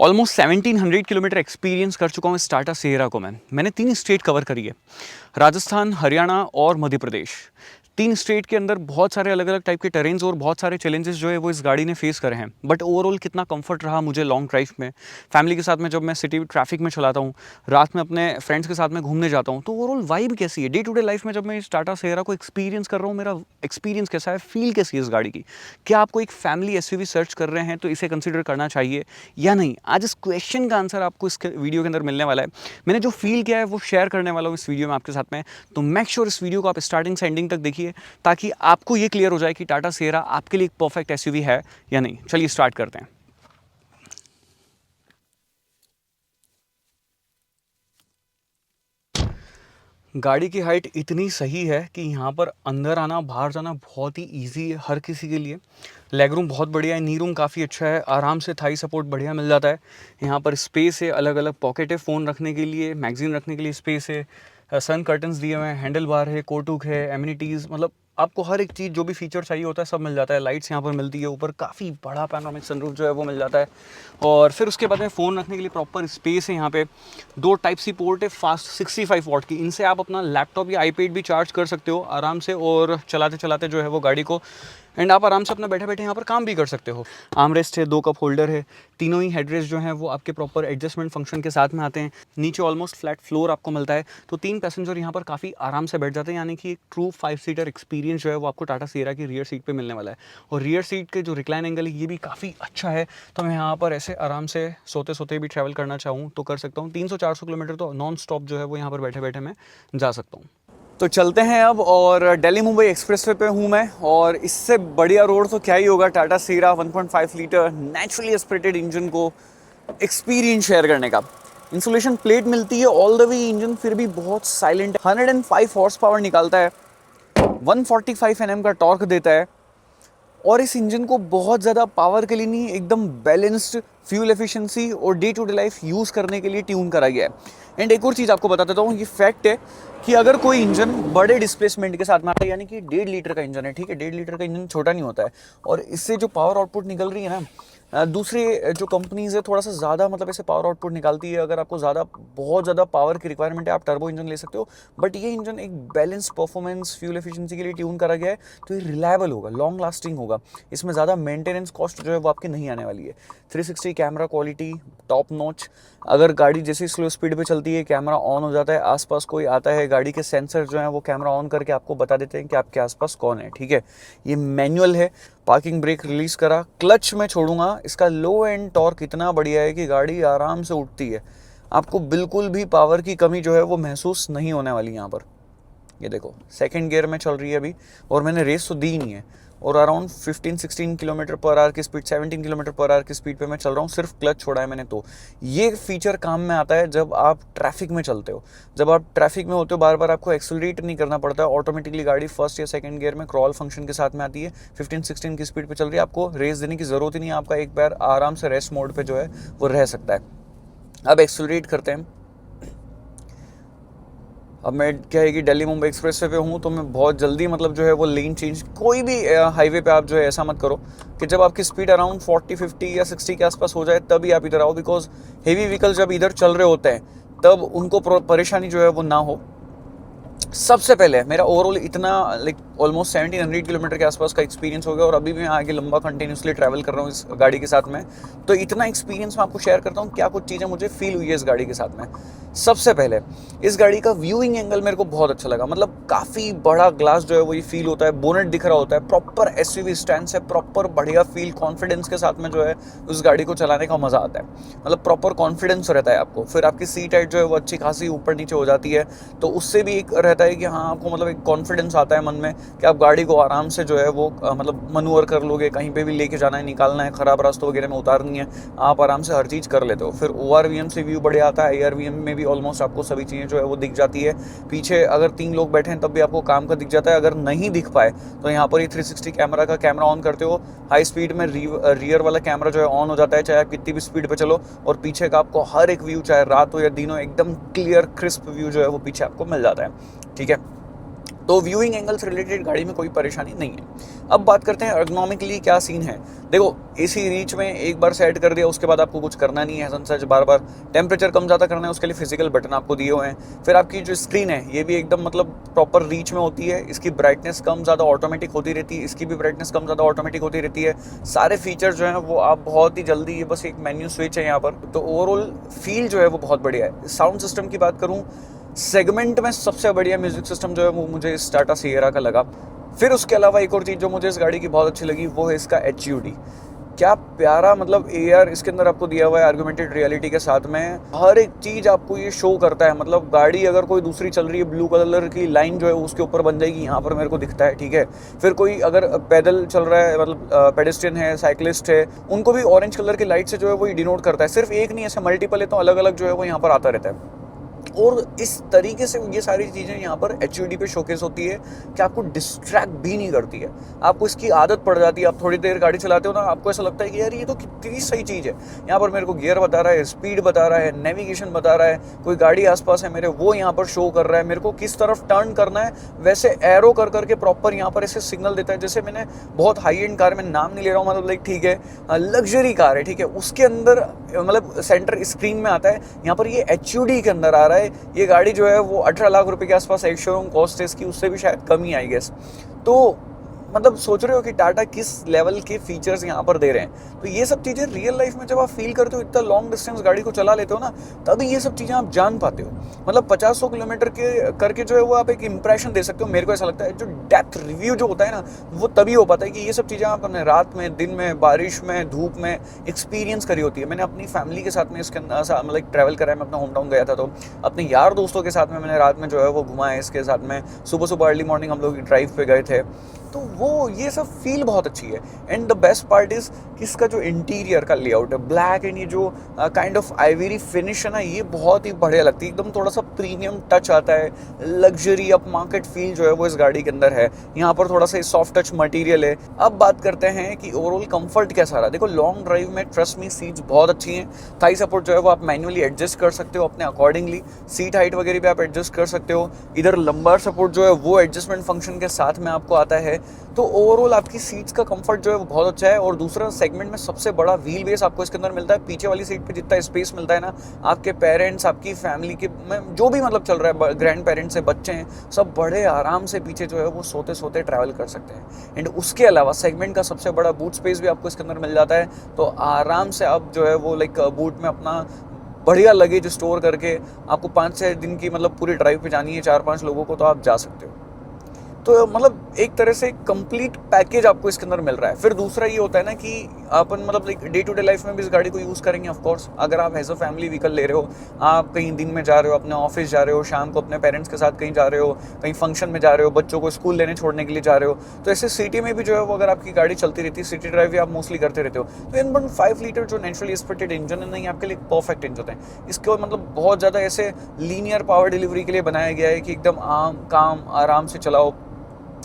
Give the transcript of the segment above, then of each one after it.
Almost 1700 kilometre experience कर चुका हूँ इस टाटा सिएरा को। मैंने 3 स्टेट कवर करी है, राजस्थान, हरियाणा और मध्य प्रदेश। 3 स्टेट के अंदर बहुत सारे अलग अलग टाइप के टेरेन्स और बहुत सारे चैलेंजेस जो है वो इस गाड़ी ने फेस करे हैं। बट ओवरऑल कितना कंफर्ट रहा मुझे लॉन्ग ड्राइव में, फैमिली के साथ में जब मैं सिटी ट्रैफिक में चलाता हूँ, रात में अपने फ्रेंड्स के साथ में घूमने जाता हूँ, तो ओवरऑल वाइब कैसी है डे टू डे लाइफ में जब मैं इस टाटा सिएरा को एक्सपीरियंस कर रहा हूँ, मेरा एक्सपीरियंस कैसा है, फील कैसी है इस गाड़ी की। क्या आपको एक फैमिली एसयूवी सर्च कर रहे हैं तो इसे कंसिडर करना चाहिए या नहीं? आज इस क्वेश्चन का आंसर आपको इस वीडियो के अंदर मिलने वाला है। मैंने जो फील किया है वो शेयर करने वाला हूँ इस वीडियो में आपके साथ में। तो मेक श्योर इस वीडियो को आप स्टार्टिंग से एंडिंग तक देखिए ताकि आपको ये क्लियर हो जाए कि टाटा सिएरा आपके लिए एक परफेक्ट एसयूवी है या नहीं। चलिए स्टार्ट करते हैं। गाड़ी की हाइट इतनी सही है कि यहाँ पर अंदर आना बाहर जाना बहुत ही इजी है हर किसी के लिए। लेग रूम बहुत बढ़िया है, नी रूम काफ़ी अच्छा है, आराम से थाई सपोर्ट बढ़िया मिल जाता है। यहाँ पर स्पेस है, अलग अलग पॉकेट है, फ़ोन रखने के लिए, मैगजीन रखने के लिए स्पेस है, सन कर्टन्स दिए हुए हैं, हैंडल बार है, कोटुक है, एमिनिटीज़, मतलब आपको हर एक चीज़ जो भी फीचर चाहिए होता है सब मिल जाता है। लाइट्स यहाँ पर मिलती है, ऊपर काफ़ी बड़ा पैनोरामिक सनरूफ जो है वो मिल जाता है। और फिर उसके बाद में फ़ोन रखने के लिए प्रॉपर स्पेस है। यहाँ पे 2 टाइप सी पोर्ट है फास्ट 65 वॉट की, इनसे आप अपना लैपटॉप या आईपैड भी चार्ज कर सकते हो आराम से, और चलाते चलाते जो है वो गाड़ी को, एंड आप आराम से अपना बैठे बैठे यहाँ पर काम भी कर सकते हो। आर्मरेस्ट है, 2 कप होल्डर है, तीनों ही हेडरेस्ट जो हैं वो आपके प्रॉपर एडजस्टमेंट फंक्शन के साथ में आते हैं। नीचे ऑलमोस्ट फ्लैट फ्लोर आपको मिलता है, तो 3 पैसेंजर यहाँ पर काफ़ी आराम से बैठ जाते हैं, यानी कि एक ट्रू 5 सीटर एक्सपीरियंस जो है वो आपको टाटा सिएरा की रियर सीट पे मिलने वाला है। और रियर सीट के जो रिक्लाइन एंगल है ये भी काफ़ी अच्छा है, तो मैं यहाँ पर ऐसे आराम से सोते सोते भी ट्रैवल करना चाहूँ तो कर सकता हूँ। 300-400 किलोमीटर तो नॉन स्टॉप जो है वो यहाँ पर बैठे बैठे मैं जा सकता हूँ। तो चलते हैं अब, और दिल्ली मुंबई एक्सप्रेसवे पे हूँ मैं, और इससे बढ़िया रोड तो क्या ही होगा Tata Sierra 1.5 litre naturally aspirated engine को एक्सपीरियंस शेयर करने का। इंसुलेशन प्लेट मिलती है ऑल द वे, इंजन फिर भी बहुत साइलेंट है, 105 हॉर्स पावर निकालता है, 145 Nm का टॉर्क देता है, और इस इंजन को बहुत ज़्यादा पावर के लिए नहीं, एकदम बैलेंस्ड फ्यूल एफिशिएंसी और day to day life use करने के लिए ट्यून करा गया है। एंड एक और चीज़ आपको बता देता हूँ, ये फैक्ट है कि अगर कोई इंजन बड़े डिस्प्लेसमेंट के साथ में आता है, यानी कि 1.5 लीटर का इंजन है, ठीक है, 1.5 लीटर का इंजन छोटा नहीं होता है, और इससे जो पावर आउटपुट निकल रही है ना, दूसरे जो कंपनीज है थोड़ा सा ज़्यादा मतलब ऐसे पावर आउटपुट निकालती है। अगर आपको बहुत ज़्यादा पावर की रिक्वायरमेंट है आप टर्बो इंजन ले सकते हो, बट ये इंजन एक बैलेंस परफॉर्मेंस फ्यूल एफिशिएंसी के लिए ट्यून करा गया है, तो ये रिलायबल होगा, लॉन्ग लास्टिंग होगा, इसमें ज़्यादा मेंटेनेंस कॉस्ट जो है वो आपकी नहीं आने वाली है। 360 कैमरा क्वालिटी टॉप नॉच, अगर गाड़ी जैसी स्लो स्पीड पे चलती है कैमरा ऑन हो जाता है, आसपास कोई आता है गाड़ी के सेंसर जो है वो कैमरा ऑन करके आपको बता देते हैं कि आपके आसपास कौन है, ठीक है। ये मैनुअल है, पार्किंग ब्रेक रिलीज करा, क्लच में छोड़ूंगा, इसका लो एंड टॉर्क इतना बढ़िया है कि गाड़ी आराम से उठती है, आपको बिल्कुल भी पावर की कमी जो है वो महसूस नहीं होने वाली। यहाँ पर ये देखो सेकंड गियर में चल रही है अभी, और मैंने रेस तो दी नहीं है, और अराउंड 15-16 किलोमीटर पर आवर की स्पीड, 17 किलोमीटर पर आवर की स्पीड पे मैं चल रहा हूँ, सिर्फ क्लच छोड़ा है मैंने। तो ये फीचर काम में आता है जब आप ट्रैफिक में चलते हो, जब आप ट्रैफिक में होते हो बार बार आपको एक्सेलरेट नहीं करना पड़ता है, ऑटोमेटिकली गाड़ी फर्स्ट या सेकंड गियर में क्रॉल फंक्शन के साथ में आती है। 15-16 की स्पीड पर चल रही है, आपको रेस देने की ज़रूरत ही नहीं है, आपका एक पैर आराम से रेस्ट मोड पर जो है वो रह सकता है। अब एक्सेलरेट करते हैं। अब मैं क्या है कि दिल्ली मुंबई एक्सप्रेसवे पे हूँ, तो मैं बहुत जल्दी मतलब जो है वो लेन चेंज, कोई भी हाईवे पे आप जो है ऐसा मत करो कि जब आपकी स्पीड अराउंड 40-50 या 60 के आसपास हो जाए तभी आप इधर आओ, बिकॉज हेवी व्हीकल जब इधर चल रहे होते हैं तब उनको परेशानी जो है वो ना हो। सबसे पहले मेरा ओवरऑल इतना लाइक ऑलमोस्ट 1700 किलोमीटर के आसपास का एक्सपीरियंस हो गया, और अभी भी मैं आगे लंबा कंटिन्यूसली ट्रैवल कर रहा हूँ इस गाड़ी के साथ में, तो इतना एक्सपीरियंस मैं आपको शेयर करता हूँ क्या कुछ चीज़ें मुझे फील हुई है इस गाड़ी के साथ में। सबसे पहले इस गाड़ी का व्यूइंग एंगल मेरे को बहुत अच्छा लगा, मतलब काफ़ी बड़ा ग्लास जो है वो ये फील होता है, बोनेट दिख रहा होता है, प्रॉपर एसयूवी स्टैंड है, प्रॉपर बढ़िया फील, कॉन्फिडेंस के साथ में जो है उस गाड़ी को चलाने का मज़ा आता है, मतलब प्रॉपर कॉन्फिडेंस रहता है आपको। फिर आपकी सीट हाइट जो है वो अच्छी खासी ऊपर नीचे हो जाती है, तो उससे भी एक रहता है कि हाँ आपको मतलब एक कॉन्फिडेंस आता है मन में कि आप गाड़ी को आराम से जो है वो मतलब मनूवर कर लोगे, कहीं पे भी लेके जाना है, निकालना है, ख़राब रास्तों वगैरह में उतारनी है, आप आराम से हर चीज़ कर लेते हो। फिर ORVM से व्यू बढ़िया आता है, ARVM में भी ऑलमोस्ट आपको सभी चीज़ें जो है वो दिख जाती है। पीछे अगर 3 लोग बैठे हैं तब भी आपको काम का दिख जाता है, अगर नहीं दिख पाए तो यहाँ पर ही 360 कैमरा का कैमरा ऑन करते हो, हाई स्पीड में रियर वाला कैमरा जो है ऑन हो जाता है, चाहे आप कितनी भी स्पीड पर चलो, और पीछे का आपको हर एक व्यू, चाहे रात हो या दिन हो, एकदम क्लियर क्रिस्प व्यू जो है वो पीछे आपको मिल जाता है, ठीक है। तो व्यूइंग एंगल से रिलेटेड गाड़ी में कोई परेशानी नहीं है। अब बात करते हैं एर्गोनॉमिकली क्या सीन है। देखो एसी रीच में एक बार सेट कर दिया, उसके बाद आपको कुछ करना नहीं है सच बार बार। टेम्परेचर कम ज़्यादा करना है उसके लिए फिजिकल बटन आपको दिए हुए हैं। फिर आपकी जो स्क्रीन है ये भी एकदम मतलब प्रॉपर रीच में होती है। इसकी ब्राइटनेस कम ज़्यादा ऑटोमेटिक होती रहती है, इसकी भी ब्राइटनेस कम ज़्यादा ऑटोमेटिक होती रहती है। सारे फीचर्स जो हैं वो आप बहुत ही जल्दी, ये बस एक मेन्यू स्विच है यहाँ पर, तो ओवरऑल फील जो है वो बहुत बढ़िया है। साउंड सिस्टम की बात करूँ, सेगमेंट में सबसे बढ़िया म्यूजिक सिस्टम जो है वो मुझे इस टाटा सिएरा का लगा। फिर उसके अलावा एक और चीज़ जो मुझे इस गाड़ी की बहुत अच्छी लगी वो है इसका HUD। क्या प्यारा मतलब AR इसके अंदर आपको दिया हुआ है आर्गुमेंटेड रियलिटी के साथ में। हर एक चीज़ आपको ये शो करता है, मतलब गाड़ी अगर कोई दूसरी चल रही है, ब्लू कलर की लाइन जो है उसके ऊपर बन जाएगी, यहाँ पर मेरे को दिखता है, ठीक है। फिर कोई अगर पैदल चल रहा है, मतलब पेडेस्ट्रियन है, साइकिलिस्ट है, उनको भी ऑरेंज कलर की लाइट से जो है वो डिनोट करता है। सिर्फ एक नहीं, ऐसे मल्टीपल है, तो अलग अलग जो है वो यहाँ पर आता रहता है। और इस तरीके से ये सारी चीज़ें यहाँ पर HUD पे शोकेस होती है कि आपको डिस्ट्रैक्ट भी नहीं करती है। आपको इसकी आदत पड़ जाती है, आप थोड़ी देर गाड़ी चलाते हो ना, आपको ऐसा लगता है कि यार ये तो कितनी सही चीज़ है। यहाँ पर मेरे को गियर बता रहा है, स्पीड बता रहा है, नेविगेशन बता रहा है, कोई गाड़ी आसपास है मेरे वो यहाँ पर शो कर रहा है, मेरे को किस तरफ टर्न करना है वैसे एरो कर करके प्रॉपर यहाँ पर ऐसे सिग्नल देता है। जैसे मैंने बहुत हाई एंड कार में नाम नहीं ले रहा हूँ, मतलब लाइक ठीक है लग्जरी कार है, ठीक है, उसके अंदर मतलब सेंटर स्क्रीन में आता है, यहाँ पर ये HUD के अंदर आ रहा है। ये गाड़ी जो है वो 18 लाख रुपए के आसपास एक शोरूम कॉस्ट है इसकी, उससे भी शायद कम ही आई गेस। तो मतलब सोच रहे हो कि टाटा किस लेवल के फीचर्स यहाँ पर दे रहे हैं। तो ये सब चीज़ें रियल लाइफ में जब आप फील करते हो, इतना लॉन्ग डिस्टेंस गाड़ी को चला लेते हो ना, तभी ये सब चीज़ें आप जान पाते हो। मतलब 50-100 किलोमीटर के करके जो है वो आप एक इंप्रेशन दे सकते हो। मेरे को ऐसा लगता है जो डेप्थ रिव्यू जो होता है ना, वो तभी हो पाता है कि ये सब चीज़ें आप अपने रात में, दिन में, बारिश में, धूप में एक्सपीरियंस करी होती है। मैंने अपनी फैमिली के साथ में इसके अंदर मतलब ट्रैवल करा है। मैं अपना होम टाउन गया था, तो अपने यार दोस्तों के साथ में मैंने रात में जो है वो घुमा है इसके साथ में। सुबह सुबह अर्ली मॉर्निंग हम लोग ड्राइव पे गए थे, तो वो ये सब फील बहुत अच्छी है। And the best part is कि इसका जो इंटीरियर का लेआउट है ब्लैक एंड ये जो काइंड ऑफ आइवरी फिनिश है ना, ये बहुत ही बढ़िया लगती है। एकदम थोड़ा सा प्रीमियम टच आता है, लग्जरी अप मार्केट फील जो है वो इस गाड़ी के अंदर है। यहाँ पर थोड़ा सा सॉफ्ट टच मटेरियल है। अब बात करते हैं कि ओवरऑल कंफर्ट कैसा रहा। देखो लॉन्ग ड्राइव में ट्रस्ट मी सीट्स बहुत अच्छी हैं। थाई सपोर्ट जो है वो आप मैन्युअली एडजस्ट कर सकते हो अपने अकॉर्डिंगली। सीट हाइट वगैरह भी आप एडजस्ट कर सकते हो। इधर लंबार सपोर्ट जो है वो एडजस्टमेंट फंक्शन के साथ में आपको आता है। तो ओवरऑल आपकी सीट्स का कंफर्ट जो है वो बहुत अच्छा है। और दूसरा सेगमेंट में सबसे बड़ा व्हील बेस आपको इसके अंदर मिलता है। पीछे वाली सीट पे जितना स्पेस मिलता है ना, आपके पेरेंट्स, आपकी फैमिली के में जो भी मतलब चल रहा है, ग्रैंड पेरेंट्स है, बच्चे हैं, सब बड़े आराम से पीछे जो है वो सोते सोते ट्रैवल कर सकते हैं। एंड उसके अलावा सेगमेंट का सबसे बड़ा बूट स्पेस भी आपको इसके अंदर मिल जाता है। तो आराम से आप जो है वो लाइक बूट में अपना बढ़िया लगेज स्टोर करके, आपको 5-6 दिन की मतलब पूरी ड्राइव पे जानी है 4-5 लोगों को, तो आप जा सकते हो। तो मतलब एक तरह से कंप्लीट पैकेज आपको इसके अंदर मिल रहा है। फिर दूसरा ये होता है ना कि अपन मतलब like day to day life में भी इस गाड़ी को यूज़ करेंगे ऑफ कोर्स। अगर आप एज अ फैमिली व्हीकल ले रहे हो, आप कहीं दिन में जा रहे हो, अपने ऑफिस जा रहे हो, शाम को अपने पेरेंट्स के साथ कहीं जा रहे हो, कहीं फंक्शन में जा रहे हो, बच्चों को स्कूल लेने छोड़ने के लिए जा रहे हो, तो ऐसे सिटी में भी जो है वो अगर आपकी गाड़ी चलती रहती है, सिटी ड्राइव भी आप मोस्टली करते रहते हो, तो 1.5 लीटर जो नेचुरली एस्पिरेटेड इंजन है नहीं, आपके लिए परफेक्ट इंजन है। इसको मतलब बहुत ज़्यादा ऐसे लीनियर पावर डिलीवरी के लिए बनाया गया है कि एकदम काम आराम से चलाओ।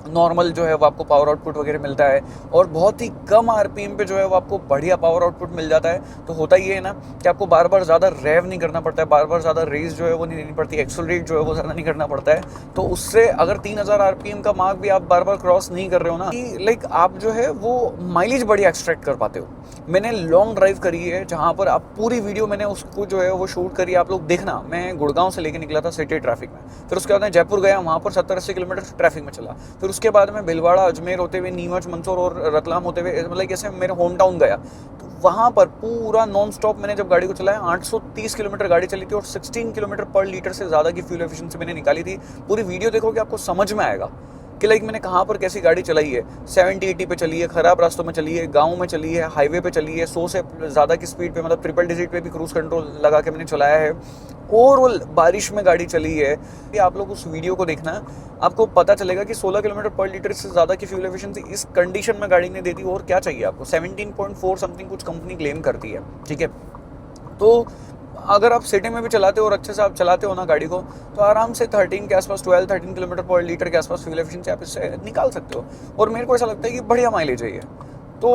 नॉर्मल जो है वो आपको पावर आउटपुट वगैरह मिलता है, और बहुत ही कम आरपीएम पे जो है वो आपको बढ़िया पावर आउटपुट मिल जाता है। तो होता ये है ना कि आपको बार बार ज़्यादा रेव नहीं करना पड़ता है, बार बार ज़्यादा रेस जो है वो नहीं लेनी पड़ती, एक्सेलरेट जो है वो ज़्यादा नहीं करना पड़ता है। तो उससे अगर 3000 आरपीएम का मार्क भी आप बार बार क्रॉस नहीं कर रहे हो ना, कि लाइक आप जो है वो माइलेज बढ़िया एक्सट्रैक्ट कर पाते हो। मैंने लॉन्ग ड्राइव करी है जहाँ पर आप पूरी वीडियो मैंने उसको जो है वो शूट करी, आप लोग देखना। मैं गुड़गांव से लेके निकला था सिटी ट्रैफिक में, फिर उसके बाद मैं जयपुर गया, वहाँ पर 70-80 किलोमीटर ट्रैफिक में चला, फिर उसके बाद मैं भिलवाड़ा, अजमेर होते हुए नीमच, मंदसौर और रतलाम होते हुए मतलब कैसे मेरे होम टाउन गया। तो वहाँ पर पूरा नॉन स्टॉप मैंने जब गाड़ी को चलाया 830 किलोमीटर गाड़ी चली थी, और 16 किलोमीटर पर लीटर से ज़्यादा की फ्यूल एफिशिएंसी मैंने निकाली थी। पूरी वीडियो देखोगे आपको समझ में आएगा कि लाइक मैंने कहाँ पर कैसी गाड़ी चलाई है। 70-80 पे चली है, ख़राब रास्तों में चली है, गाँव में चली है, हाईवे पे चली है, 100 से ज़्यादा की स्पीड पे मतलब ट्रिपल डिजिट पे भी क्रूज कंट्रोल लगा के मैंने चलाया है। ओवरऑल बारिश में गाड़ी चली है। कि आप लोग उस वीडियो को देखना, आपको पता चलेगा कि 16 किलोमीटर पर लीटर से ज़्यादा की फ्यूल एफिशिएंसी इस कंडीशन में गाड़ी ने दे दी। और क्या चाहिए आपको, 17.4 समथिंग कुछ कंपनी क्लेम करती है, ठीक है। तो अगर आप सिटी में भी चलाते हो और अच्छे से आप चलाते हो ना गाड़ी को, तो आराम से 13 के आसपास, 12-13 किलोमीटर पर लीटर के आसपास फ्यूल एफिशिएंसी आप इससे निकाल सकते हो। और मेरे को ऐसा लगता है कि बढ़िया माइलेज है ये। तो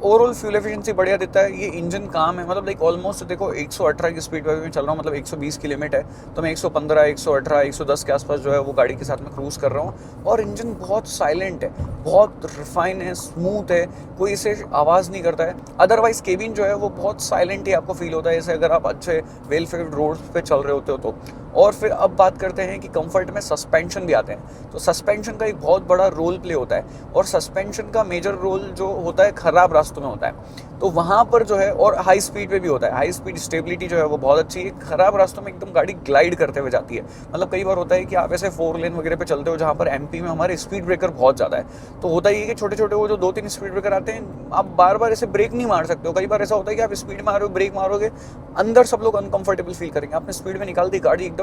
ओवरऑल फ्यूल एफिशिएंसी बढ़िया देता है। ये इंजन काम है, मतलब लाइक ऑलमोस्ट देखो 118 की स्पीड पर मैं चल रहा हूँ, मतलब 120 की लिमिट है, तो मैं 115, 118, 110 के आसपास जो है वो गाड़ी के साथ में क्रूज़ कर रहा हूँ। और इंजन बहुत साइलेंट है, बहुत रिफाइन है, स्मूथ है, कोई इसे आवाज़ नहीं करता है। अदरवाइज केबिन जो है वो बहुत साइलेंट ही आपको फील होता है, जैसे अगर आप अच्छे वेल फेव्ड रोड्स पे चल रहे होते हो तो। और फिर अब बात करते हैं कि कंफर्ट में सस्पेंशन भी आते हैं। तो सस्पेंशन का एक बहुत बड़ा रोल प्ले होता है, और सस्पेंशन का मेजर रोल जो होता है ख़राब रास्तों में होता है। तो वहाँ पर जो है, और हाई स्पीड पे भी होता है, हाई स्पीड स्टेबिलिटी जो है वो बहुत अच्छी है। ख़राब रास्तों में एकदम गाड़ी ग्लाइड करते हुए जाती है। मतलब कई बार होता है कि आप ऐसे 4 लेन वगैरह पे चलते हो जहाँ पर एमपी में हमारे स्पीड ब्रेकर बहुत ज़्यादा है, तो होता ही है कि छोटे छोटे वो जो 2-3 स्पीड ब्रेकर आते हैं, आप बार बार ऐसे ब्रेक नहीं मार सकते हो। कई बार ऐसा होता है कि आप स्पीड मारो, ब्रेक मारोगे, अंदर सब लोग अनकंफर्टेबल फील करेंगे। आपने स्पीड में निकाल दी गाड़ी, एकदम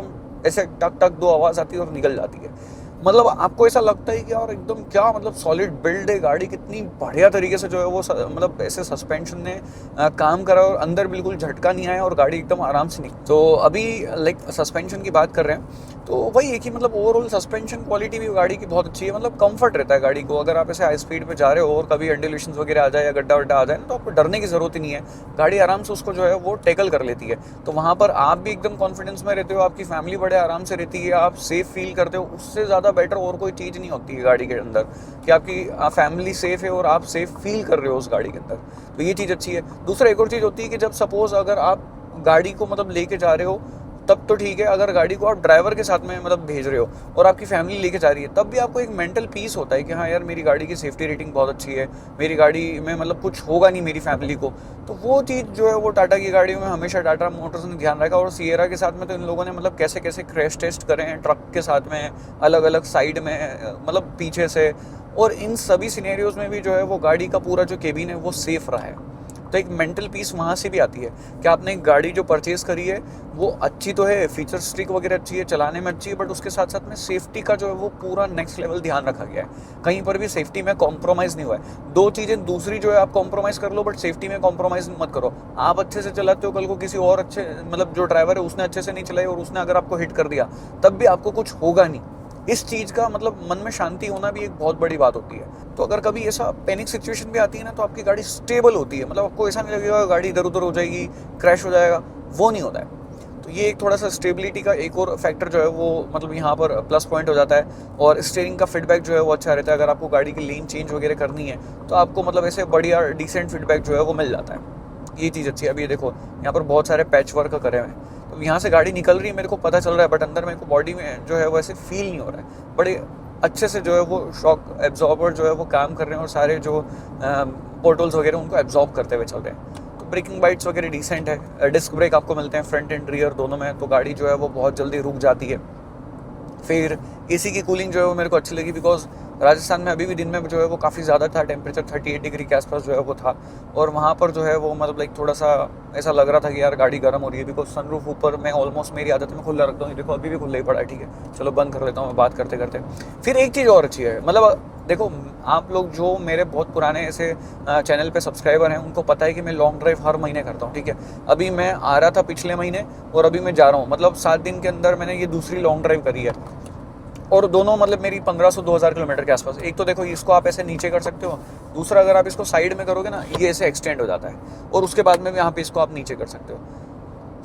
ऐसे टक टक 2 आवाज़ आती है और निकल जाती है। मतलब आपको ऐसा लगता है कि यार एकदम क्या मतलब सॉलिड बिल्ड है गाड़ी, कितनी बढ़िया तरीके से जो है वो मतलब ऐसे सस्पेंशन ने काम करा, और अंदर बिल्कुल झटका नहीं आया और गाड़ी एकदम आराम से निकली। तो अभी लाइक सस्पेंशन की बात कर रहे हैं, तो वही है कि मतलब ओवरऑल सस्पेंशन क्वालिटी भी गाड़ी की बहुत अच्छी है। मतलब कंफर्ट रहता है गाड़ी को। अगर आप ऐसे हाई स्पीड पे जा रहे हो और कभी अंडुलेशन वगैरह आ जाए या गड्ढा वड्ढा आ जाए तो आपको डरने की ज़रूरत ही नहीं है। गाड़ी आराम से उसको जो है वो टैकल कर लेती है। तो वहाँ पर आप भी एकदम कॉन्फिडेंस में रहते हो, आपकी फैमिली बड़े आराम से रहती है, आप सेफ फील करते हो। उससे ज़्यादा बेटर और कोई चीज़ नहीं होती है गाड़ी के अंदर, कि आपकी फैमिली सेफ है और आप सेफ फील कर रहे हो उस गाड़ी के अंदर। तो ये चीज़ अच्छी है। दूसरा एक और चीज़ होती है कि जब सपोज़ अगर आप गाड़ी को मतलब लेके जा रहे हो तब तो ठीक है। अगर गाड़ी को आप ड्राइवर के साथ में मतलब भेज रहे हो और आपकी फैमिली लेके जा रही है, तब भी आपको एक मेंटल पीस होता है कि हाँ यार मेरी गाड़ी की सेफ्टी रेटिंग बहुत अच्छी है, मेरी गाड़ी में मतलब कुछ होगा नहीं मेरी फैमिली को। तो वो चीज़ जो है वो टाटा की गाड़ियों में हमेशा टाटा मोटर्स ने ध्यान रखा। और सिएरा के साथ में तो इन लोगों ने मतलब कैसे कैसे क्रैश टेस्ट करे हैं ट्रक के साथ में, अलग अलग साइड में, मतलब पीछे से। और इन सभी सिनेरियोज में भी जो है वो गाड़ी का पूरा जो केबिन है वो सेफ रहा है। तो एक मेंटल पीस वहाँ से भी आती है कि आपने एक गाड़ी जो परचेज़ करी है वो अच्छी तो है, फीचर स्ट्रिक वगैरह अच्छी है, चलाने में अच्छी है, बट उसके साथ साथ में सेफ्टी का जो है वो पूरा नेक्स्ट लेवल ध्यान रखा गया है। कहीं पर भी सेफ्टी में कॉम्प्रोमाइज़ नहीं हुआ है। 2 चीज़ें दूसरी जो है आप कॉम्प्रोमाइज़ कर लो, बट सेफ्टी में कॉम्प्रोमाइज़ मत करो। आप अच्छे से चलाते हो, कल को किसी और अच्छे मतलब जो ड्राइवर है उसने अच्छे से नहीं चलाई और उसने अगर आपको हिट कर दिया, तब भी आपको कुछ होगा नहीं। इस चीज़ का मतलब मन में शांति होना भी एक बहुत बड़ी बात होती है। तो अगर कभी ऐसा पैनिक सिचुएशन भी आती है ना, तो आपकी गाड़ी स्टेबल होती है। मतलब आपको ऐसा नहीं लगेगा गाड़ी इधर उधर हो जाएगी, क्रैश हो जाएगा, वो नहीं होता है। तो ये एक थोड़ा सा स्टेबिलिटी का एक और फैक्टर जो है वो मतलब यहाँ पर प्लस पॉइंट हो जाता है। और स्टीयरिंग का फीडबैक जो है वो अच्छा रहता है। अगर आपको गाड़ी की लेन चेंज वगैरह करनी है तो आपको मतलब ऐसे बढ़िया डिसेंट फीडबैक जो है वो मिल जाता है। ये चीज़ अच्छी है। अभी ये देखो यहाँ पर बहुत सारे पैच वर्क करे हुए हैं, तो यहाँ से गाड़ी निकल रही है मेरे को पता चल रहा है, बट अंदर मेरे को बॉडी में जो है वो ऐसे फील नहीं हो रहा है। बड़े अच्छे से जो है वो शॉक एब्जॉर्बर जो है वो काम कर रहे हैं, और सारे जो पोर्टल्स वगैरह उनको एब्जॉर्ब करते हुए चल रहे हैं। तो ब्रेकिंग बाइट्स वगैरह डिसेंट है। डिस्क ब्रेक आपको मिलते हैं फ्रंट एंड रियर दोनों में, तो गाड़ी जो है वो बहुत जल्दी रुक जाती है। फिर एसी की कूलिंग जो है वो मेरे को अच्छी लगी, बिकॉज राजस्थान में अभी भी दिन में जो है वो काफ़ी ज़्यादा था, टेम्परेचर 38 डिग्री के आसपास जो है वो था। और वहाँ पर जो है वो मतलब लाइक थोड़ा सा ऐसा लग रहा था कि यार गाड़ी गर्म हो रही है, बिकॉज सनरूफ ऊपर मैं ऑलमोस्ट मेरी आदत में खुला रखता हूँ। देखो अभी भी खुला ही पड़ा है, ठीक है, चलो बंद कर लेता हूँ मैं बात करते करते। फिर एक चीज़ और अच्छी है, मतलब देखो आप लोग जो मेरे बहुत पुराने ऐसे चैनल पे सब्सक्राइबर हैं उनको पता है कि मैं लॉन्ग ड्राइव हर महीने करता हूँ, ठीक है। अभी मैं आ रहा था पिछले महीने और अभी मैं जा रहा हूँ, मतलब 7 दिन के अंदर मैंने ये दूसरी लॉन्ग ड्राइव करी है। और दोनों मतलब मेरी 1500-2000 किलोमीटर के आसपास। एक तो देखो इसको आप ऐसे नीचे कर सकते हो, दूसरा अगर आप इसको साइड में करोगे ना ये ऐसे एक्सटेंड हो जाता है, और उसके बाद में भी यहाँ पे इसको आप नीचे कर सकते हो।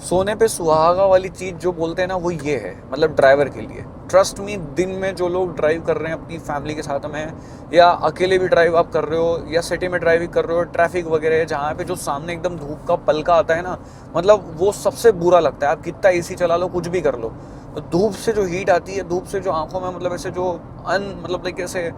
सोने पे सुहागा वाली चीज़ जो बोलते हैं ना वो ये है, मतलब ड्राइवर के लिए। ट्रस्ट मी, दिन में जो लोग ड्राइव कर रहे हैं अपनी फैमिली के साथ में, या अकेले भी ड्राइव आप कर रहे हो, या सिटी में ड्राइविंग कर रहे हो, ट्रैफिक वगैरह जहाँ पे जो सामने एकदम धूप का पलका आता है ना, मतलब वो सबसे बुरा लगता है। आप कितना एसी चला लो, कुछ भी कर लो, धूप से जो हीट आती है, धूप से जो आंखों में मतलब ऐसे जो मतलब लाइक ऐसे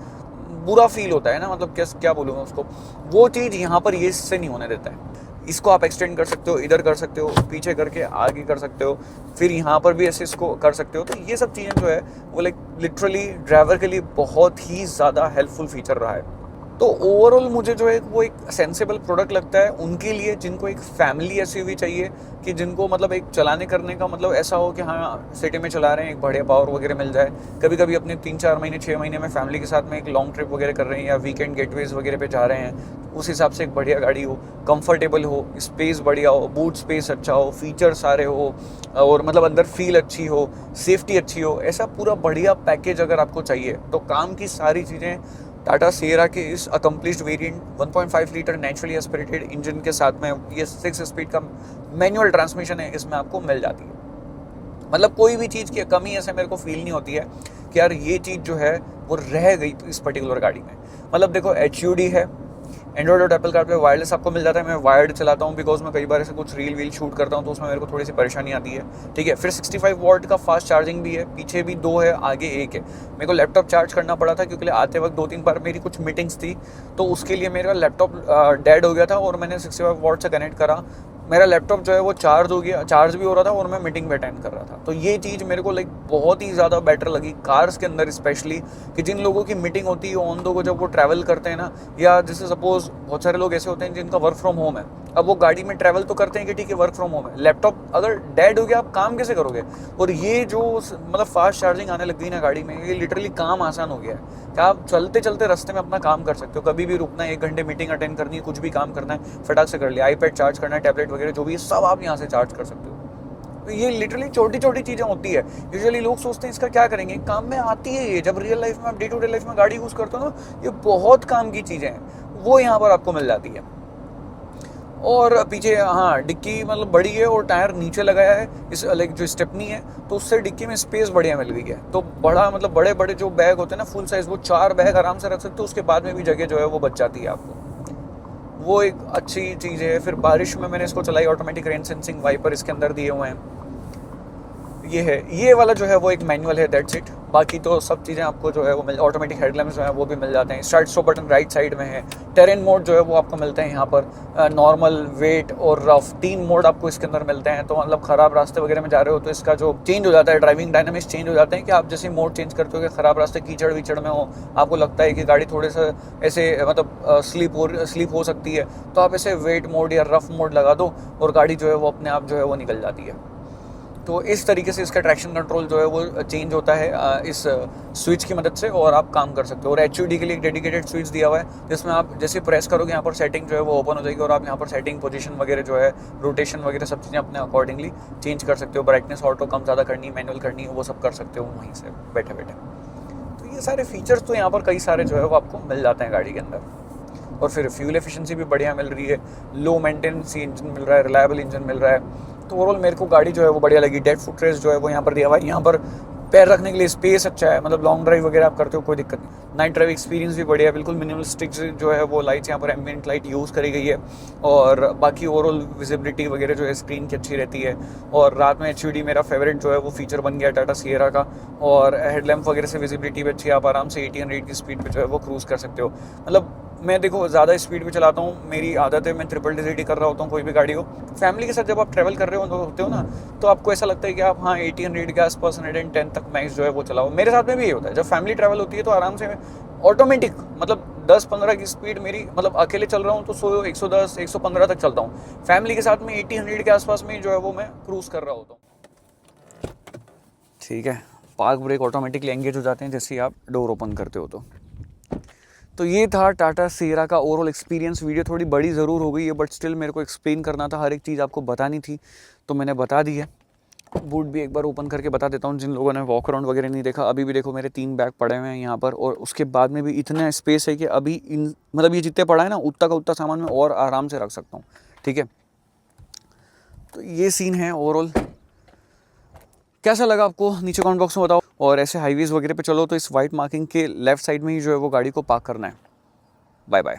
बुरा फील होता है ना, मतलब क्या बोलूँ मैं उसको, वो चीज़ यहाँ पर ये इससे नहीं होने देता है। इसको आप एक्सटेंड कर सकते हो, इधर कर सकते हो, पीछे करके आगे कर सकते हो, फिर यहाँ पर भी ऐसे इसको कर सकते हो। तो ये सब चीज़ें जो है वो लाइक लिटरली ड्राइवर के लिए बहुत ही ज़्यादा हेल्पफुल फीचर रहा है। तो ओवरऑल मुझे जो है वो एक सेंसेबल प्रोडक्ट लगता है उनके लिए जिनको एक फैमिली एसयूवी चाहिए, कि जिनको मतलब एक चलाने करने का मतलब ऐसा हो कि हाँ सिटी में चला रहे हैं, एक बढ़िया पावर वगैरह मिल जाए। कभी कभी अपने 3-4 महीने 6 महीने में फैमिली के साथ में एक लॉन्ग ट्रिप वगैरह कर रहे हैं, या वीकेंड गेटवेज वगैरह पे जा रहे हैं, उस हिसाब से एक बढ़िया गाड़ी हो, कंफर्टेबल हो, स्पेस बढ़िया हो, बूट स्पेस अच्छा हो, फीचर सारे हो, और मतलब अंदर फील अच्छी हो, सेफ्टी अच्छी हो, ऐसा पूरा बढ़िया पैकेज अगर आपको चाहिए तो काम की सारी चीज़ें टाटा सिएरा के इस accomplished variant 1.5 litre naturally aspirated engine के साथ में ये 6 स्पीड का मैनुअल ट्रांसमिशन है, इसमें आपको मिल जाती है। मतलब कोई भी चीज़ की कमी ऐसे मेरे को फील नहीं होती है कि यार ये चीज़ जो है वो रह गई इस पर्टिकुलर गाड़ी में। मतलब देखो HUD है, एंड्रॉइड और एप्पल कार पे वायरलेस आपको मिल जाता है। मैं वायर्ड चलाता हूँ बिकॉज मैं कई बार ऐसे कुछ रील वील शूट करता हूँ तो उसमें मेरे को थोड़ी सी परेशानी आती है, ठीक है। फिर 65 वॉट का फास्ट चार्जिंग भी है, पीछे भी 2 है, आगे 1 है। मेरे को लैपटॉप चार्ज करना पड़ा था क्योंकि आते वक्त 2-3 बार मेरी कुछ मीटिंग्स थी, तो उसके लिए मेरा लैपटॉप डेड हो गया था और मैंने 65 वॉट से कनेक्ट करा। मेरा लैपटॉप जो है वो चार्ज हो गया, चार्ज भी हो रहा था और मैं मीटिंग भी अटेंड कर रहा था। तो ये चीज़ मेरे को लाइक बहुत ही ज़्यादा बेटर लगी कार्स के अंदर स्पेशली, कि जिन लोगों की मीटिंग होती है ऑन दो को जब वो ट्रैवल करते हैं ना, या जैसे सपोज बहुत सारे लोग ऐसे होते हैं जिनका वर्क फ्रॉम होम है, अब वो गाड़ी में ट्रैवल तो करते हैं कि ठीक है वर्क फ्रॉम होम है, लैपटॉप अगर डेड हो गया आप काम कैसे करोगे। और ये जो मतलब फास्ट चार्जिंग आने लग गई ना गाड़ी में, ये लिटरली काम आसान हो गया है कि आप चलते चलते रास्ते में अपना काम कर सकते हो। कभी भी रुकना है, 1 घंटे मीटिंग अटेंड करनी है, कुछ भी काम करना है, फटाक से कर लिया। आईपैड चार्ज करना है, टैबलेट वगैरह जो भी है सब आप यहाँ से चार्ज कर सकते हो। तो ये लिटरली छोटी छोटी चीज़ें होती है। यूजुअली लोग सोचते हैं इसका क्या करेंगे, काम में आती है ये। जब रियल लाइफ में आप डे टू डे लाइफ में गाड़ी यूज़ करते हो ना, ये बहुत काम की चीज़ें हैं, वो यहाँ पर आपको मिल जाती है। और पीछे हाँ डिक्की मतलब बड़ी है और टायर नीचे लगाया है, इस लाइक जो स्टेपनी है तो उससे डिक्की में स्पेस बढ़िया मिल गई है। तो बड़ा मतलब बड़े बड़े जो बैग होते हैं ना फुल साइज, वो 4 बैग आराम से रख सकते हो, उसके बाद में भी जगह जो है वो बच जाती है आपको, वो एक अच्छी चीज़ है। फिर बारिश में मैंने इसको चलाई, ऑटोमेटिक रेन सेंसिंग वाइपर इसके अंदर दिए हुए हैं। ये है, ये वाला जो है वो एक मैनुअल है, दैट्स इट। बाकी तो सब चीज़ें आपको जो है वो मिल, ऑटोमेटिक हेडलैम्प्स जो है वो भी मिल जाते हैं। Start stop button right side में है। टेरेन मोड जो है वो आपको मिलते हैं यहाँ पर, नॉर्मल, वेट और रफ, 3 मोड आपको इसके अंदर मिलते हैं। तो मतलब ख़राब रास्ते वगैरह में जा रहे हो तो इसका जो चेंज हो जाता है, ड्राइविंग डायनामिक्स चेंज हो जाते हैं कि आप जैसे मोड चेंज करते हो कि ख़राब रास्ते कीचड़ वीचड़ में हो, आपको लगता है कि गाड़ी थोड़े सा ऐसे मतलब स्लीप हो सकती है, तो आप ऐसे वेट मोड या रफ मोड लगा दो और गाड़ी जो है वो अपने आप जो है वो निकल जाती है। तो इस तरीके से इसका ट्रैक्शन कंट्रोल जो है वो चेंज होता है इस स्विच की मदद से, और आप काम कर सकते हो। और HUD के लिए एक डेडिकेटेड स्विच दिया हुआ है जिसमें आप जैसे प्रेस करोगे यहाँ पर सेटिंग जो है वो ओपन हो जाएगी और आप यहाँ पर सेटिंग, पोजीशन वगैरह जो है, रोटेशन वगैरह सब चीज़ें अपने अकॉर्डिंगली चेंज कर सकते हो। ब्राइटनेस ऑटो कम ज़्यादा करनी है, मैनुअल करनी है, वो सब कर सकते हो वहीं से बैठे बैठे। तो ये सारे फीचर्स तो यहाँ पर कई सारे जो है वो आपको मिल जाते हैं गाड़ी के अंदर। और फिर फ्यूल एफिशिएंसी भी बढ़िया मिल रही है, लो मेंटेनेंस इंजन मिल रहा है, रिलायबल इंजन मिल रहा है। तो ओवरऑल मेरे को गाड़ी जो है वो बढ़िया लगी। डेड फुट रेस्ट जो है वो यहाँ पर दिया हुआ है, यहाँ पर पैर रखने के लिए स्पेस अच्छा है, मतलब लॉन्ग ड्राइव वगैरह आप करते हो कोई दिक्कत नहीं। नाइट ड्राइव एक्सपीरियंस भी बढ़िया है, बिल्कुल मिनिमलिस्टिक जो है वो लाइट्स यहाँ पर एम्बिएंट लाइट यूज़ करी गई है। और बाकी ओवरऑल विजिबिलिटी वगैरह जो है स्क्रीन की अच्छी रहती है। और रात में HUD मेरा फेवरेट जो है वो फीचर बन गया टाटा सिएरा का। और हेडलैम्प वगैरह से विजिबिलिटी भी अच्छी है, आप आराम से 80-100 की स्पीड पर जो है वो क्रूज़ कर सकते हो। मतलब मैं देखो ज़्यादा स्पीड पे चलाता हूँ, मेरी आदत है, मैं ट्रिपल डिजिटी कर रहा होता हूँ कोई भी गाड़ी हो। फैमिली के साथ जब आप ट्रैवल कर रहे होते हो ना, तो आपको ऐसा लगता है कि आप हाँ 80-100 के आसपास 110 तक मैक्स जो है वो चलाओ। मेरे साथ में भी ये होता है, जब फैमिली ट्रैवल होती है तो आराम से ऑटोमेटिक मतलब 10-15 की स्पीड मेरी, मतलब अकेले चल रहा हूँ तो 110-115 तक चलता हूँ। फैमिली के साथ में 80-100 के आसपास में जो है वो मैं क्रूज़ कर रहा होता हूँ। ठीक है, पार्क ब्रेक ऑटोमेटिकली एंगेज हो जाते हैं जैसे ही आप डोर ओपन करते हो। तो ये था टाटा सिएरा का ओवरऑल एक्सपीरियंस। वीडियो थोड़ी बड़ी ज़रूर हो गई है बट स्टिल मेरे को एक्सप्लेन करना था, हर एक चीज़ आपको बतानी थी तो मैंने बता दी है। बूट भी एक बार ओपन करके बता देता हूँ जिन लोगों ने वॉक अराउंड वगैरह नहीं देखा। अभी भी देखो मेरे 3 बैग पड़े हुए हैं यहाँ पर, और उसके बाद में भी इतना स्पेस है कि अभी इन मतलब ये जितने पड़ा है ना उतना का उतना सामान मैं और आराम से रख सकता हूँ, ठीक है। तो ये सीन है ओवरऑल। कैसा लगा आपको नीचे कमेंट बॉक्स में बताओ। और ऐसे हाईवेज वगैरह पे चलो तो इस वाइट मार्किंग के लेफ्ट साइड में ही जो है वो गाड़ी को पार्क करना है। Bye bye.